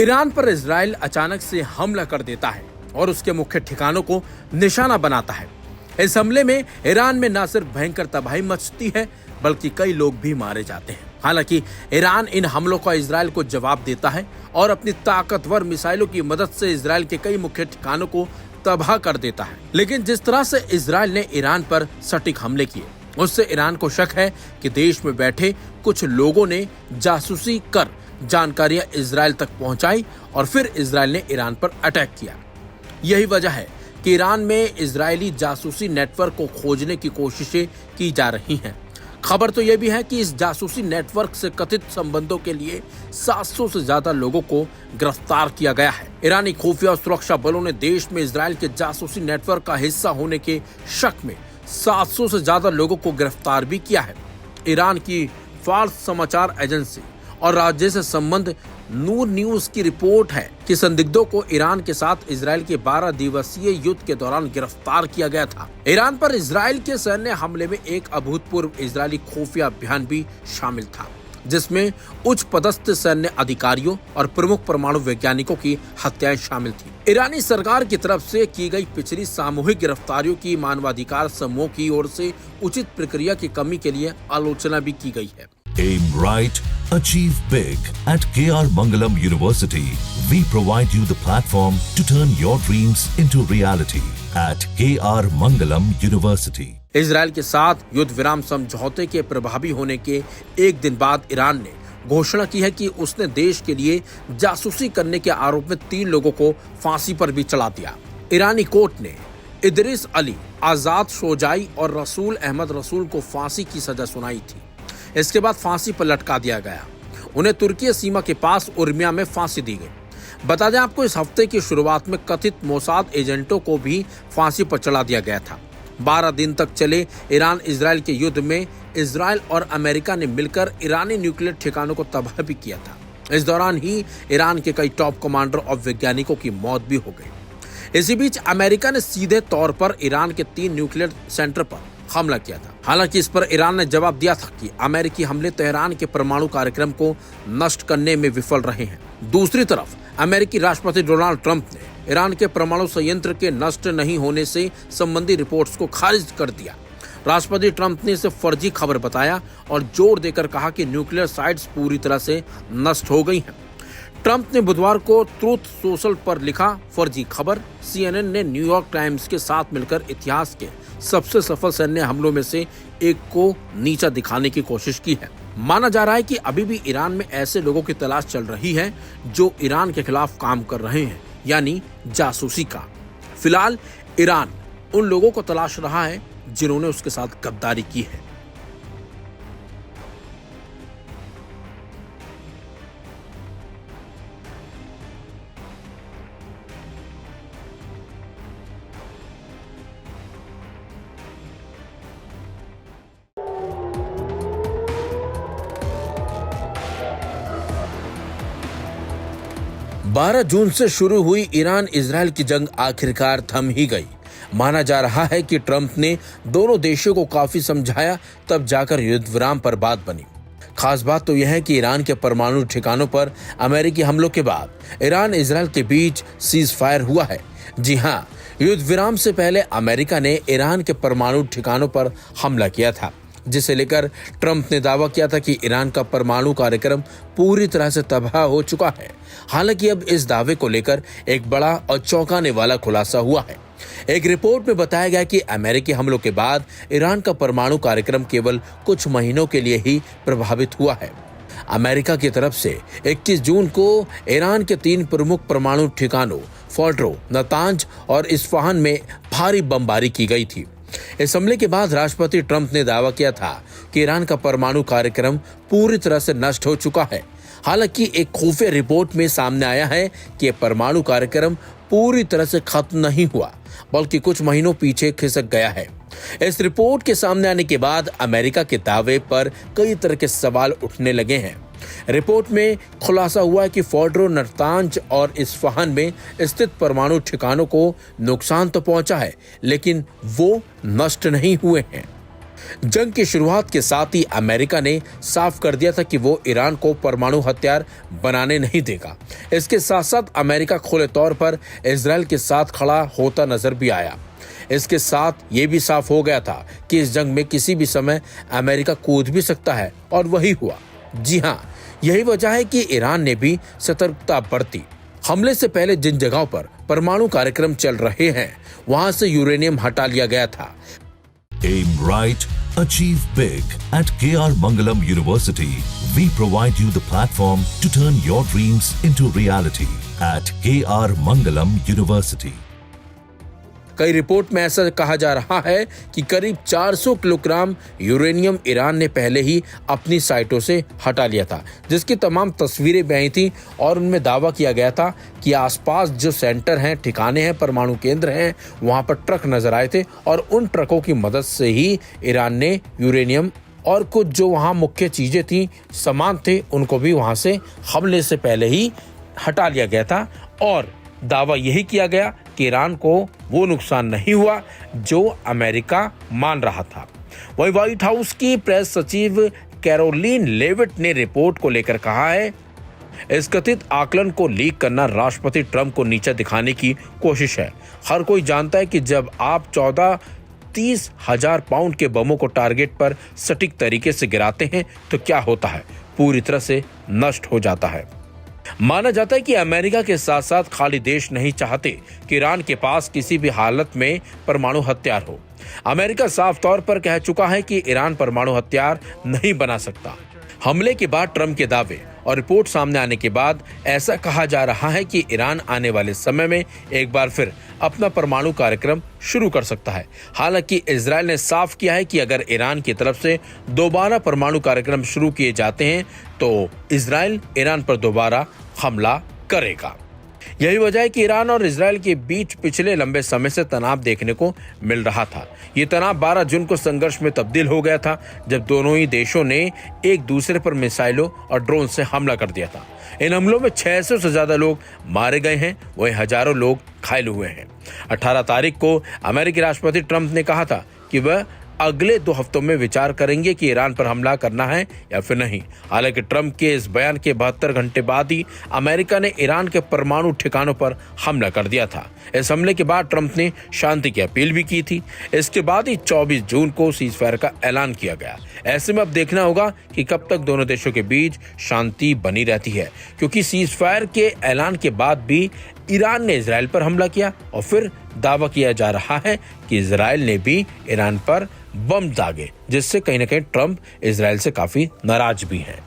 Iran पर Israel अचानक से हमला कर देता है और उसके मुख्य ठिकानों को निशाना बनाता है। इस हमले में ईरान में न सिर्फ भयंकर तबाही मचती है बल्कि कई लोग भी मारे जाते हैं। हालांकि ईरान इन हमलों का इजराइल को जवाब देता है और अपनी ताकतवर मिसाइलों की मदद से इजराइल के कई मुख्य ठिकानों को तबाह कर देता है। लेकिन जिस तरह से इजराइल ने ईरान पर सटीक हमले किए, उससे ईरान को शक है कि देश में बैठे कुछ लोगों ने जासूसी कर जानकारियां इजराइल तक पहुंचाई और फिर इजराइल ने ईरान पर अटैक किया। यही वजह है कि ईरान में इजरायली जासूसी नेटवर्क को खोजने की कोशिशें की जा रही हैं। खबर तो यह भी है कि इस जासूसी नेटवर्क से कथित संबंधों के लिए 700 से ज्यादा लोगों को गिरफ्तार किया गया है। ईरानी खुफिया और सुरक्षा बलों ने देश में इजराइल के जासूसी नेटवर्क का हिस्सा होने के शक में 700 से ज्यादा लोगों को गिरफ्तार भी किया है। ईरान की फार्स समाचार एजेंसी और राज्य से संबंध नूर न्यूज की रिपोर्ट है कि संदिग्धों को ईरान के साथ इजराइल के 12 दिवसीय युद्ध के दौरान गिरफ्तार किया गया था। ईरान पर इजराइल के सैन्य हमले में एक अभूतपूर्व इजरायली खुफिया अभियान भी शामिल था, जिसमें उच्च पदस्थ सैन्य अधिकारियों और प्रमुख परमाणु वैज्ञानिकों की हत्याएं शामिल थी। ईरानी सरकार की तरफ से की गई पिछली सामूहिक गिरफ्तारियों की मानवाधिकार समूह की ओर से उचित प्रक्रिया की कमी के लिए आलोचना भी की गई है। Aim right, achieve big. At KR Mangalam University, we provide you the platform to turn your dreams into reality. At KR Mangalam University. Israel के साथ युद्ध विराम समझौते के प्रभावी होने के एक दिन बाद ईरान ने घोषणा की है कि उसने देश के लिए जासूसी करने के आरोप में 3 लोगों को फांसी पर भी चढ़ा दिया। ईरानी कोर्ट ने इदरिस अली, आजाद शोजाई और रसूल अहमद रसूल को फांसी की सजा सुनाई थी। इसके बाद फांसी पर लटका दिया गया। उन्हें तुर्की सीमा के पास उर्मिया में फांसी दी गई। बता दें आपको, इस हफ्ते की शुरुआत में कथित मोसाद एजेंटों को भी फांसी पर चढ़ा दिया गया था। 12 दिन तक चले ईरान इजराइल के युद्ध में इजराइल और अमेरिका ने मिलकर ईरानी न्यूक्लियर ठिकानों को तबाह भी किया था। इस दौरान ही ईरान के कई टॉप कमांडर और वैज्ञानिकों की मौत भी हो गई। इसी बीच अमेरिका ने सीधे तौर पर ईरान के 3 न्यूक्लियर सेंटर पर हमला किया था। हालांकि इस पर ईरान ने जवाब दिया था कि अमेरिकी हमले तेहरान के परमाणु कार्यक्रम को नष्ट करने में विफल रहे हैं। दूसरी तरफ अमेरिकी राष्ट्रपति डोनाल्ड ट्रंप ने ईरान के परमाणु संयंत्र के नष्ट नहीं होने से संबंधी रिपोर्ट्स को खारिज कर दिया। राष्ट्रपति ट्रंप ने इसे फर्जी खबर बताया और जोर देकर कहा कि न्यूक्लियर साइट्स पूरी तरह से नष्ट हो गई हैं। ट्रंप ने बुधवार को ट्रूथ सोशल पर लिखा, फर्जी खबर। CNN ने न्यूयॉर्क टाइम्स के साथ मिलकर इतिहास के सबसे सफल सैन्य हमलों में से एक को नीचा दिखाने की कोशिश की है। माना जा रहा है कि अभी भी ईरान में ऐसे लोगों की तलाश चल रही है जो ईरान के खिलाफ काम कर रहे हैं, यानी जासूसी का। फिलहाल ईरान उन लोगों को तलाश रहा है जिन्होंने उसके साथ गद्दारी की है। बारह जून से शुरू हुई ईरान इजराइल की जंग आखिरकार थम ही गई। माना जा रहा है कि ट्रंप ने दोनों देशों को काफी समझाया, तब जाकर युद्ध विराम पर बात बनी। खास बात तो यह है कि ईरान के परमाणु ठिकानों पर अमेरिकी हमलों के बाद ईरान इजराइल के बीच सीज फायर हुआ है। जी हाँ, युद्ध विराम से पहले अमेरिका ने ईरान के परमाणु ठिकानों पर हमला किया था, जिसे लेकर ट्रंप ने दावा किया था कि ईरान का परमाणु कार्यक्रम पूरी तरह से तबाह हो चुका है। हालांकि अब इस दावे को लेकर एक बड़ा और चौंकाने वाला खुलासा हुआ है। एक रिपोर्ट में बताया गया कि अमेरिकी हमलों के बाद ईरान का परमाणु कार्यक्रम केवल कुछ महीनों के लिए ही प्रभावित हुआ है। अमेरिका की तरफ से 21 जून को ईरान के 3 प्रमुख परमाणु ठिकानों फोर्डो, नतांज और इस्फहान में भारी बमबारी की गई थी। इस हमले के बाद राष्ट्रपति ट्रंप ने दावा किया था कि ईरान का परमाणु कार्यक्रम पूरी तरह से नष्ट हो चुका है। हालांकि एक खुफिया रिपोर्ट में सामने आया है कि परमाणु कार्यक्रम पूरी तरह से खत्म नहीं हुआ, बल्कि कुछ महीनों पीछे खिसक गया है। इस रिपोर्ट के सामने आने के बाद अमेरिका के दावे पर कई तरह के सवाल उठने लगे हैं। रिपोर्ट में खुलासा हुआ है कि फोर्डो, नतांज और इस्फहान में स्थित परमाणु ठिकानों को नुकसान तो पहुंचा है, लेकिन वो नष्ट नहीं हुए हैं। जंग की शुरुआत के साथ ही अमेरिका ने साफ कर दिया था कि वो ईरान को परमाणु हथियार बनाने नहीं देगा। इसके साथ साथ अमेरिका खुले तौर पर इजराइल के साथ खड़ा होता नजर भी आया। इसके साथ ये भी साफ हो गया था कि इस जंग में किसी भी समय अमेरिका कूद भी सकता है, और वही हुआ। जी हाँ, यही वजह है कि ईरान ने भी सतर्कता बरती। हमले से पहले जिन जगहों पर परमाणु कार्यक्रम चल रहे हैं, वहां से यूरेनियम हटा लिया गया था। Aim right, achieve big. At KR Mangalam University, we provide you the platform to turn your dreams into reality. At KR Mangalam University. कई रिपोर्ट में ऐसा कहा जा रहा है कि करीब 400 किलोग्राम यूरेनियम ईरान ने पहले ही अपनी साइटों से हटा लिया था, जिसकी तमाम तस्वीरें भी आई थी और उनमें दावा किया गया था कि आसपास जो सेंटर हैं, ठिकाने हैं, परमाणु केंद्र हैं, वहां पर ट्रक नजर आए थे और उन ट्रकों की मदद से ही ईरान ने यूरेनियम और कुछ जो वहां मुख्य चीजें थी, सामान थे, उनको भी वहां से हमले से पहले ही हटा लिया गया था। और दावा यही किया गया कि ईरान को वो नुकसान नहीं हुआ जो अमेरिका मान रहा था। वहीं व्हाइट हाउस की प्रेस सचिव कैरोलिन लेविट ने रिपोर्ट को लेकर कहा है, इस कथित आकलन को लीक करना राष्ट्रपति ट्रंप को नीचा दिखाने की कोशिश है। हर कोई जानता है कि जब आप 30,000 पाउंड के बमों को टारगेट पर सटीक तरीके से गिराते हैं तो क्या होता है, पूरी तरह से नष्ट हो जाता है। माना जाता है कि अमेरिका के साथ साथ खाली देश नहीं चाहते कि ईरान के पास किसी भी हालत में परमाणु हथियार हो। अमेरिका साफ तौर पर कह चुका है कि ईरान परमाणु हथियार नहीं बना सकता। हमले के बाद ट्रंप के दावे और रिपोर्ट सामने आने के बाद ऐसा कहा जा रहा है कि ईरान आने वाले समय में एक बार फिर अपना परमाणु कार्यक्रम शुरू कर सकता है। हालांकि इजराइल ने साफ किया है कि अगर ईरान की तरफ से दोबारा परमाणु कार्यक्रम शुरू किए जाते हैं तो इजराइल ईरान पर दोबारा हमला करेगा। यही वजह है कि ईरान और इजराइल के बीच पिछले लंबे समय से तनाव देखने को मिल रहा था। ये तनाव 12 जून को संघर्ष में तब्दील हो गया था, जब दोनों ही देशों ने एक दूसरे पर मिसाइलों और ड्रोन से हमला कर दिया था। इन हमलों में 600 से ज्यादा लोग मारे गए हैं, वहीं हजारों लोग घायल हुए हैं। 18 तारीख को अमेरिकी राष्ट्रपति ट्रंप ने कहा था कि वह अगले 2 हफ्तों में विचार करेंगे कि ईरान पर हमला करना है या फिर नहीं। हालांकि ट्रंप के इस बयान के 72 घंटे बाद ही अमेरिका ने ईरान के परमाणु ठिकानों पर हमला कर दिया था। इस हमले के बाद ट्रंप ने शांति की अपील भी की थी। इसके बाद ही 24 जून को सीजफायर का ऐलान किया गया। ऐसे में अब देखना होगा कि कब तक दोनों देशों के बीच शांति बनी रहती है, क्योंकि सीजफायर के ऐलान के बाद भी ईरान ने इजराइल पर हमला किया और फिर दावा किया जा रहा है कि इजराइल ने भी ईरान पर बम दागे, जिससे कहीं ना कहीं ट्रंप इजराइल से काफी नाराज भी हैं।